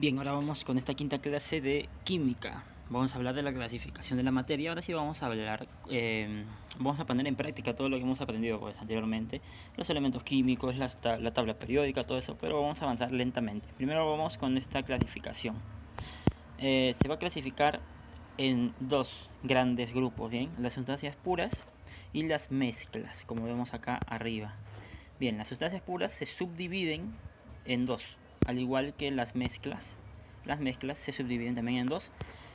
Bien, ahora vamos con esta quinta clase de química. Vamos a hablar de la clasificación de la materia. Ahora sí vamos a hablar, vamos a poner en práctica todo lo que hemos aprendido pues, anteriormente. Los elementos químicos, la tabla periódica, todo eso, pero vamos a avanzar lentamente. Primero vamos con esta clasificación. Se va a clasificar en dos grandes grupos, ¿bien? Las sustancias puras y las mezclas, como vemos acá arriba. Bien, las sustancias puras se subdividen en dos, al igual que las mezclas. Las mezclas se subdividen también en dos.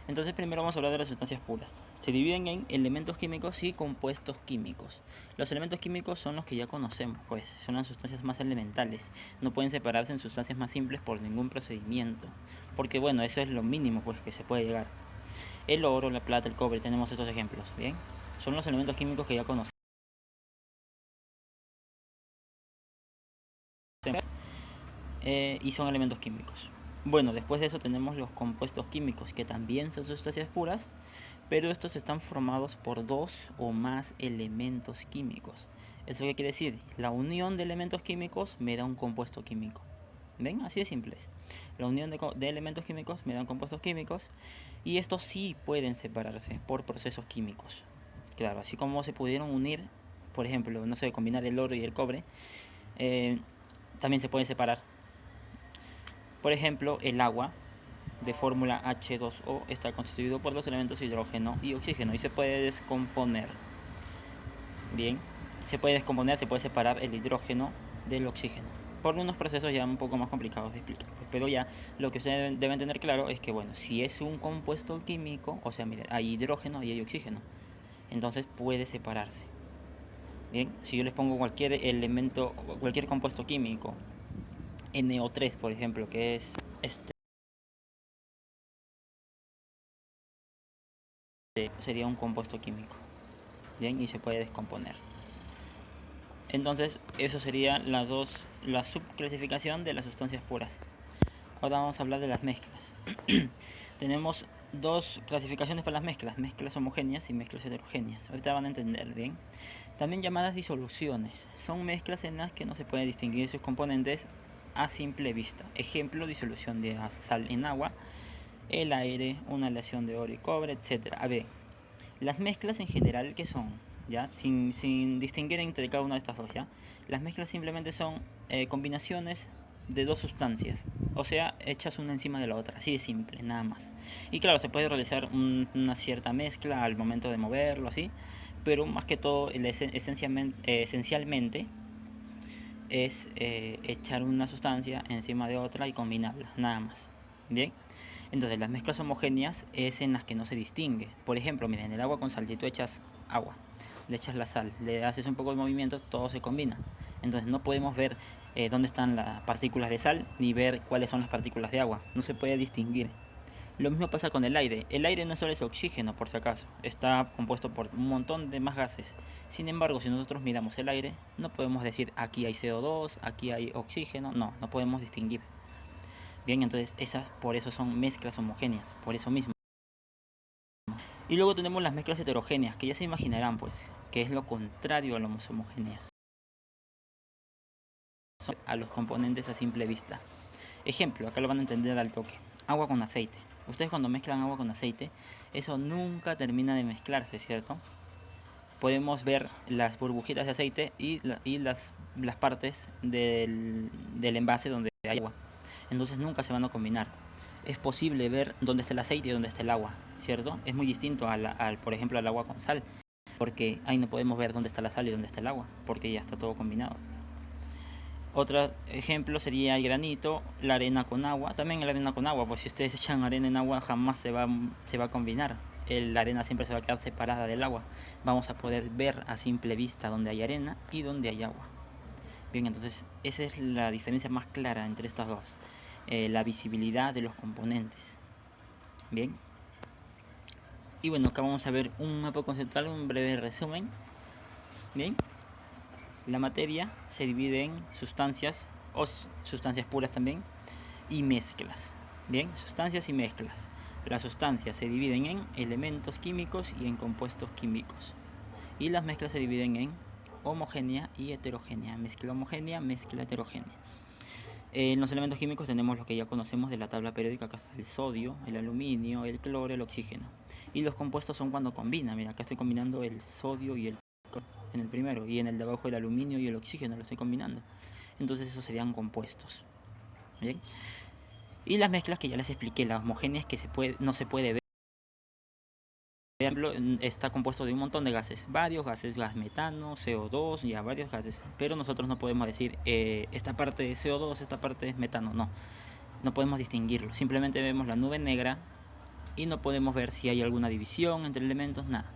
Entonces primero vamos a hablar de las sustancias puras. Se dividen en elementos químicos y compuestos químicos. Los elementos químicos son los que ya conocemos, pues son las sustancias más elementales. No pueden separarse en sustancias más simples por ningún procedimiento. Porque bueno, eso es lo mínimo pues que se puede llegar. El oro, la plata, el cobre, tenemos estos ejemplos, ¿bien? Son los elementos químicos que ya conocemos. Y son elementos químicos. Bueno, después de eso tenemos los compuestos químicos, que también son sustancias puras, pero estos están formados por dos o más elementos químicos. ¿Eso qué quiere decir? La unión de elementos químicos me da un compuesto químico. ¿Ven? Así de simple es. La unión de elementos químicos me dan compuestos químicos y estos sí pueden separarse por procesos químicos. Claro, así como se pudieron unir, por ejemplo, no sé, combinar el oro y el cobre, eh, también se pueden separar. Por ejemplo, el agua de fórmula H2O está constituido por los elementos hidrógeno y oxígeno y se puede descomponer. Bien, se puede descomponer, se puede separar el hidrógeno del oxígeno por unos procesos ya un poco más complicados de explicar. Pero ya lo que ustedes deben tener claro es que, bueno, si es un compuesto químico, o sea, mire, hay hidrógeno y hay oxígeno, entonces puede separarse. Bien, si yo les pongo cualquier elemento, cualquier compuesto químico, NO3 por ejemplo, que es este, sería un compuesto químico, bien, y se puede descomponer. Entonces, eso sería la subclasificación de las sustancias puras. Ahora vamos a hablar de las mezclas. Tenemos dos clasificaciones para las mezclas: mezclas homogéneas y mezclas heterogéneas. Ahorita van a entender bien. También llamadas disoluciones. Son mezclas en las que no se puede distinguir sus componentes a simple vista. Ejemplo: disolución de sal en agua, el aire, una aleación de oro y cobre, etc. A ver, las mezclas en general, ¿qué son? ¿Ya? Sin distinguir entre cada una de estas dos, ¿ya? Las mezclas simplemente son combinaciones de dos sustancias, o sea, hechas una encima de la otra, así de simple, nada más. Y claro, se puede realizar una cierta mezcla al momento de moverlo, así, pero más que todo, esencialmente es echar una sustancia encima de otra y combinarla, nada más. Bien, entonces las mezclas homogéneas es en las que no se distingue. Por ejemplo, miren, el agua con sal, si tú echas agua, le echas la sal, le haces un poco de movimiento, todo se combina. Entonces no podemos ver dónde están las partículas de sal ni ver cuáles son las partículas de agua. No se puede distinguir. Lo mismo pasa con el aire. El aire no solo es oxígeno, por si acaso. Está compuesto por un montón de más gases. Sin embargo, si nosotros miramos el aire, no podemos decir aquí hay CO2, aquí hay oxígeno. No, no podemos distinguir. Bien, entonces esas por eso son mezclas homogéneas, por eso mismo. Y luego tenemos las mezclas heterogéneas, que ya se imaginarán pues, que es lo contrario a las homogéneas. Son a los componentes a simple vista. Ejemplo, acá lo van a entender al toque. Agua con aceite. Ustedes cuando mezclan agua con aceite, eso nunca termina de mezclarse, ¿cierto? Podemos ver las burbujitas de aceite y las partes del envase donde hay agua. Entonces nunca se van a combinar. Es posible ver dónde está el aceite y dónde está el agua, ¿cierto? Es muy distinto por ejemplo, al agua con sal, porque ahí no podemos ver dónde está la sal y dónde está el agua, porque ya está todo combinado. Otro ejemplo sería el granito, la arena con agua. También la arena con agua, pues si ustedes echan arena en agua jamás se va a combinar. La arena siempre se va a quedar separada del agua. Vamos a poder ver a simple vista donde hay arena y donde hay agua. Bien, entonces esa es la diferencia más clara entre estas dos. La visibilidad de los componentes. Bien. Y bueno, acá vamos a ver un mapa conceptual, un breve resumen. Bien. La materia se divide en sustancias o sustancias puras también y mezclas. Bien, sustancias y mezclas. Las sustancias se dividen en elementos químicos y en compuestos químicos. Y las mezclas se dividen en homogénea y heterogénea. Mezcla homogénea, mezcla heterogénea. En los elementos químicos tenemos lo que ya conocemos de la tabla periódica, acá está el sodio, el aluminio, el cloro, el oxígeno. Y los compuestos son cuando combina, mira, acá estoy combinando el sodio y el cloro en el primero, y en el de abajo el aluminio y el oxígeno, lo estoy combinando. Entonces esos serían compuestos. ¿Bien? Y las mezclas que ya les expliqué, las homogéneas que no se puede verlo, está compuesto de un montón de gases, varios gases, gas metano, CO2, ya varios gases, pero nosotros no podemos decir esta parte es CO2, esta parte es metano, no podemos distinguirlo, simplemente vemos la nube negra y no podemos ver si hay alguna división entre elementos, nada.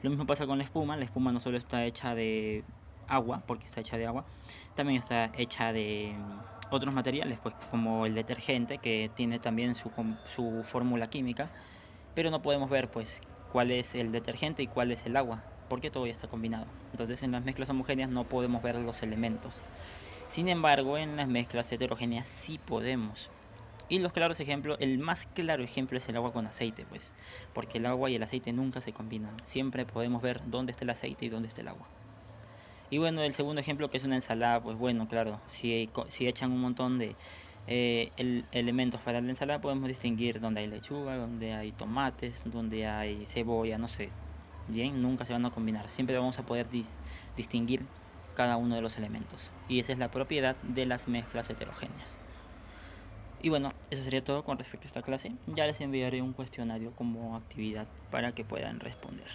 Lo mismo pasa con la espuma no solo está hecha de agua, porque está hecha de agua, también está hecha de otros materiales, pues como el detergente, que tiene también su fórmula química, pero no podemos ver pues cuál es el detergente y cuál es el agua, porque todo ya está combinado. Entonces en las mezclas homogéneas no podemos ver los elementos. Sin embargo, en las mezclas heterogéneas sí podemos. Y los claros ejemplos, el más claro ejemplo es el agua con aceite, pues, porque el agua y el aceite nunca se combinan. Siempre podemos ver dónde está el aceite y dónde está el agua. Y bueno, el segundo ejemplo que es una ensalada, pues bueno, claro, si echan un montón de elementos para la ensalada, podemos distinguir dónde hay lechuga, dónde hay tomates, dónde hay cebolla, no sé. Bien, nunca se van a combinar. Siempre vamos a poder distinguir cada uno de los elementos. Y esa es la propiedad de las mezclas heterogéneas. Y bueno, eso sería todo con respecto a esta clase. Ya les enviaré un cuestionario como actividad para que puedan responder.